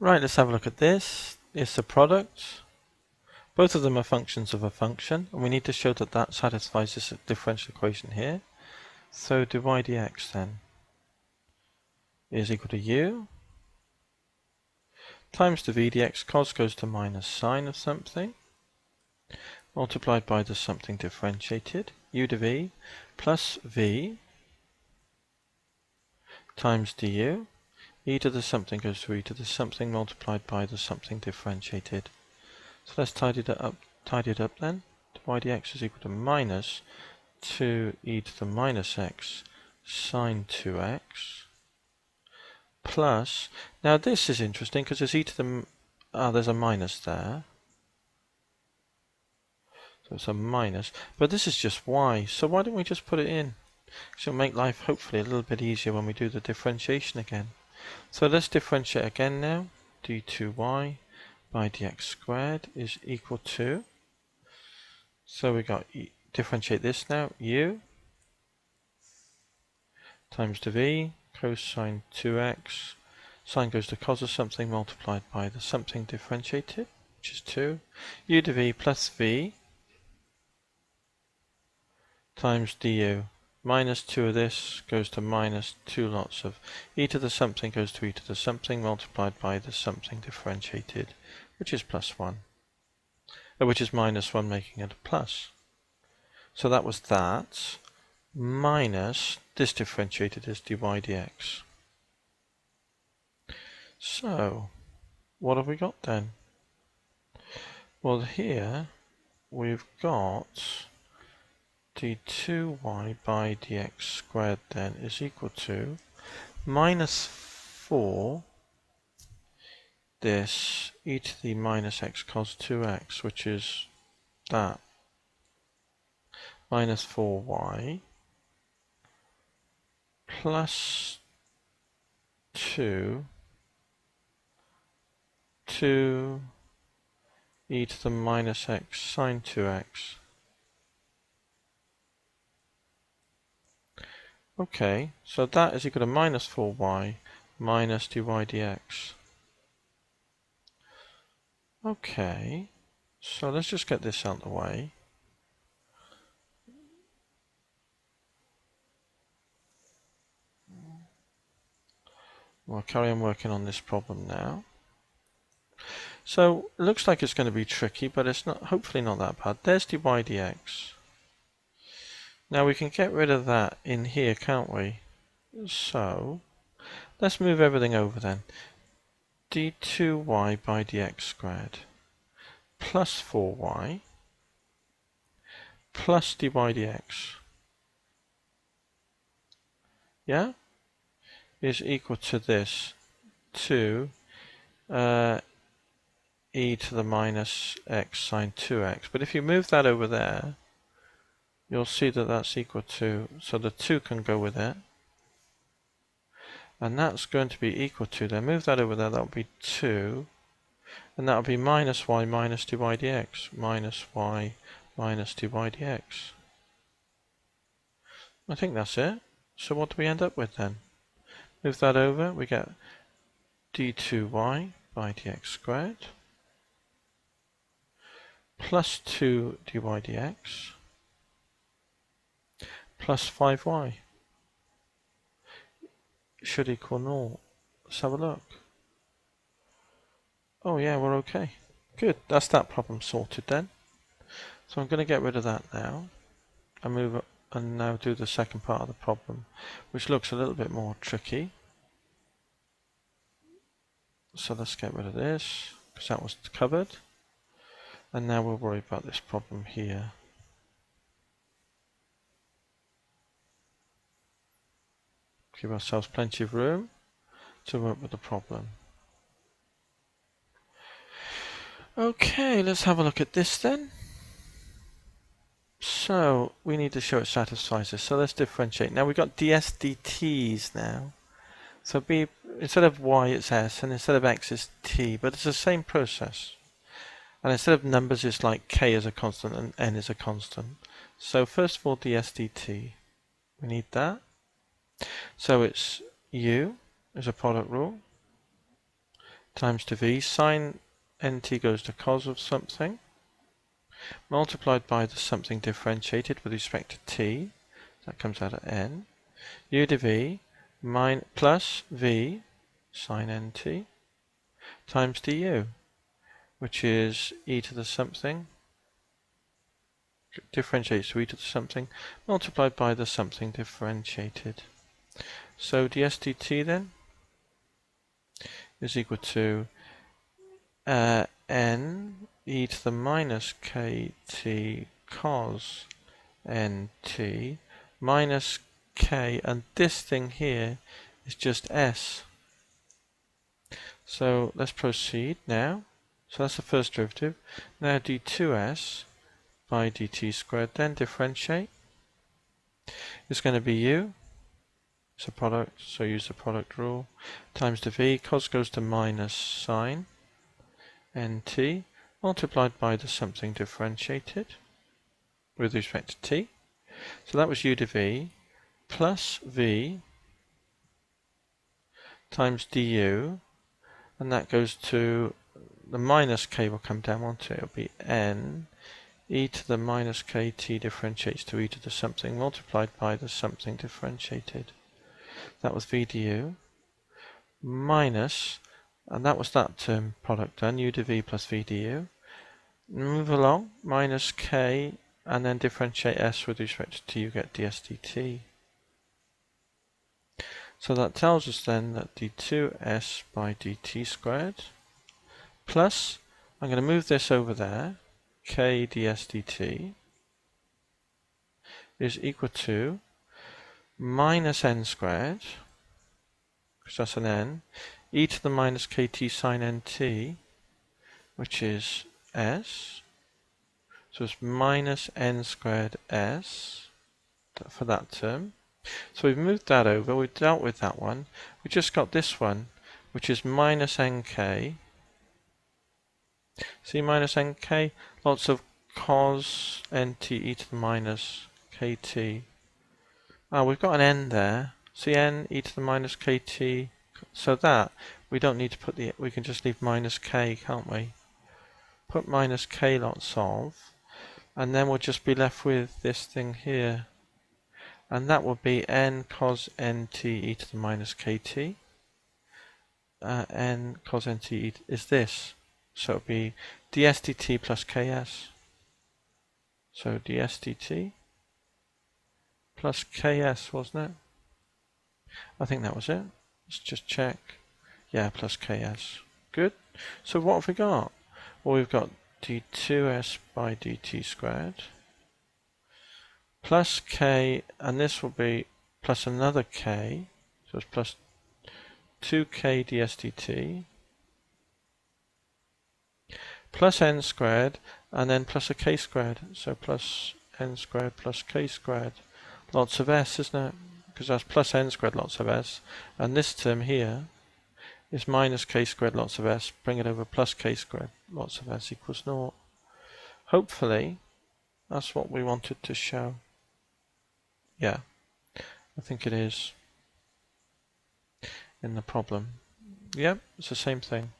Right, let's have a look at this. It's a product. Both of them are functions of a function, and we need to show that that satisfies this differential equation here. So dy dx then is equal to u times the v dx. Cos goes to minus sine of something, multiplied by the something differentiated, u to v, plus v times du. E to the something goes to e to the something multiplied by the something differentiated. So let's tidy it up then. Dy dx is equal to minus 2e to the minus x sine 2x plus, now this is interesting because there's e to the, there's a minus there. So it's a minus, but this is just y, so why don't we just put it in? So it'll make life hopefully a little bit easier when we do the differentiation again. So let's differentiate again now. d2y by dx squared is equal to, so we got differentiate this now, u times the v, cosine 2x, sine goes to cos of something multiplied by the something differentiated, which is 2, u to v plus v times du. Minus 2 of this goes to minus 2 lots of e to the something goes to e to the something multiplied by the something differentiated, which is plus 1, which is minus 1 making it a plus. So that was that, minus this differentiated is dy dx. So, what have we got then? Well, here we've got d2y by dx squared then is equal to minus 4 this e to the minus x cos 2x, which is that, minus 4y plus 2 e to the minus x sine 2x. Okay, so that is equal to minus 4y minus dy dx. Okay, so let's just get this out of the way. We'll carry on working on this problem now. So it looks like it's going to be tricky, but it's not, hopefully not that bad. There's dy dx. Now we can get rid of that in here, can't we? So let's move everything over then. d2y by dx squared plus 4y plus dy dx, yeah, is equal to this, 2 e to the minus x sine 2x. But if you move that over there, you'll see that that's equal to, so the 2 can go with it, and that's going to be equal to, then move that over there, that'll be 2, and that'll be minus y minus dy dx, minus y minus dy dx. I think that's it. So what do we end up with then? Move that over, we get d2y by dx squared plus 2 dy dx plus 5y should equal 0. Let's have a look. Oh yeah, we're okay. Good, that's that problem sorted then. So I'm going to get rid of that now and move up and now do the second part of the problem, which looks a little bit more tricky. So let's get rid of this because that was covered, and now we'll worry about this problem here. Give ourselves plenty of room to work with the problem. Okay, let's have a look at this then. So we need to show it satisfies this. So let's differentiate. Now we've got ds dt's now. So b, instead of y it's s, and instead of x it's t, but it's the same process. And instead of numbers it's like k is a constant and n is a constant. So first of all ds dt, we need that. So it's u is a product rule times to v. Sine nt goes to cos of something, multiplied by the something differentiated with respect to t. That comes out of n. U dv plus v sine nt times du, which is e to the something differentiates to e to the something multiplied by the something differentiated. So ds dt then is equal to n e to the minus kt cos nt minus k, and this thing here is just s. So let's proceed now. So that's the first derivative. Now d2s by dt squared, then differentiate. It's going to be u, it's a product, so use the product rule, times the v. Cos goes to minus sine nt multiplied by the something differentiated with respect to t. So that was u dv plus v times du, and that goes to the minus k will come down, won't it? It'll be n e to the minus kt differentiates to e to the something multiplied by the something differentiated. That was v du minus, and that was that term product done, u dv plus v du. Move along, minus k, and then differentiate s with respect to t, you get ds dt. So that tells us then that d2s by dt squared plus, I'm going to move this over there, k ds dt is equal to minus n squared, because that's an n, e to the minus kt sine nt, which is s. So it's minus n squared s for that term. So we've moved that over, we've dealt with that one. We just got this one, which is minus nk. See, minus nk, lots of cos nt e to the minus kt. Oh, we've got an n there. See, n e to the minus kt. So that, we don't need to put the, we can just leave minus k, can't we? Put minus k lots of, and then we'll just be left with this thing here. And that will be n cos nt e to the minus kt. N cos nt is this. So it'll be ds dt plus ks. So ds dt plus ks, wasn't it? I think that was it. Let's just check. Yeah, plus ks. Good. So what have we got? Well, we've got d2s by dt squared plus k, and this will be plus another k, so it's plus 2k ds dt plus n squared, and then plus a k squared, so plus n squared plus k squared. Lots of s, isn't it? Because that's plus n squared lots of s, and this term here is minus k squared lots of s. Bring it over, plus k squared lots of s equals 0. Hopefully that's what we wanted to show. Yeah, I think it is in the problem. Yep, it's the same thing.